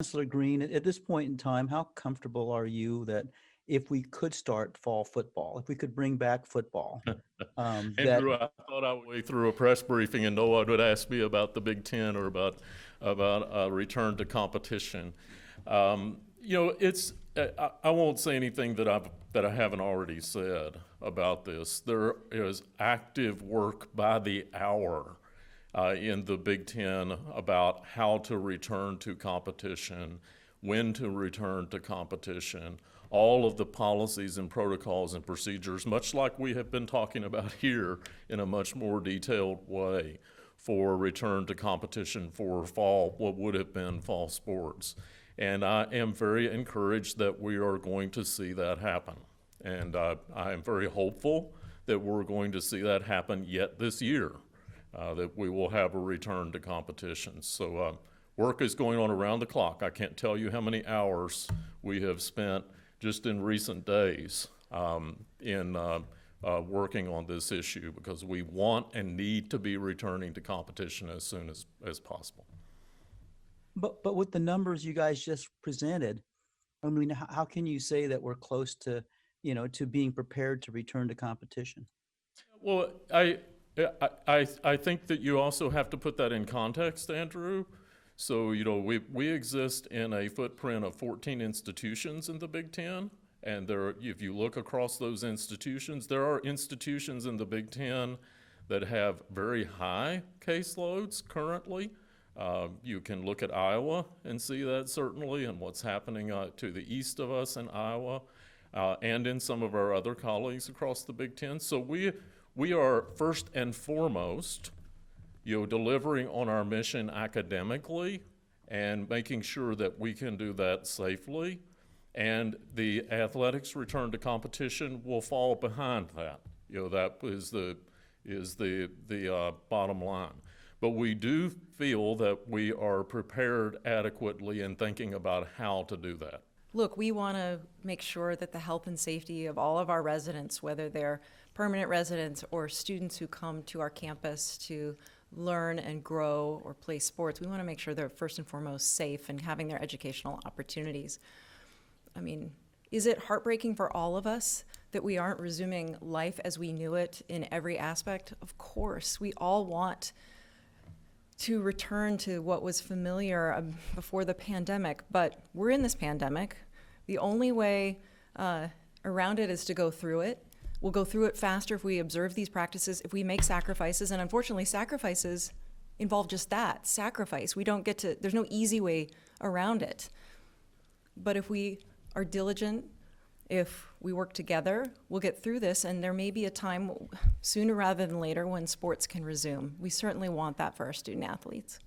Chancellor Green, at this point in time, how comfortable are you that if we could start fall football, if we could bring back football, that Andrew, I thought I would way through a press briefing and no one would ask me about the Big Ten or about return to competition. I won't say anything that I haven't already said about this. There is active work by the hour in the Big Ten about how to return to competition, when to return to competition, all of the policies and protocols and procedures, much like we have been talking about here in a much more detailed way for return to competition for fall, what would have been fall sports. And I am very encouraged that we are going to see that happen. And I am very hopeful that we're going to see that happen yet this year, that we will have a return to competition. So work is going on around the clock. I can't tell you how many hours we have spent just in recent days in working on this issue, because we want and need to be returning to competition as soon as possible. but with the numbers you guys just presented, I mean, how can you say that we're close to, to being prepared to return to competition? Well, I think that you also have to put that in context, Andrew. So, we exist in a footprint of 14 institutions in the Big Ten. And if you look across those institutions, there are institutions in the Big Ten that have very high caseloads currently. You can look at Iowa and see that certainly, and what's happening to the east of us in Iowa, and in some of our other colleagues across the Big Ten. So we are first and foremost, delivering on our mission academically and making sure that we can do that safely. And the athletics return to competition will fall behind that. That is the bottom line. But we do feel that we are prepared adequately in thinking about how to do that. Look, we want to make sure that the health and safety of all of our residents, whether they're permanent residents or students who come to our campus to learn and grow or play sports, we want to make sure they're first and foremost safe and having their educational opportunities. I mean, is it heartbreaking for all of us that we aren't resuming life as we knew it in every aspect? Of course, we all want to return to what was familiar before the pandemic, but we're in this pandemic. The only way around it is to go through it. We'll go through it faster if we observe these practices, if we make sacrifices, and unfortunately sacrifices involve just that, sacrifice. There's no easy way around it. But if we are diligent, if we work together, we'll get through this, and there may be a time sooner rather than later when sports can resume. We certainly want that for our student athletes.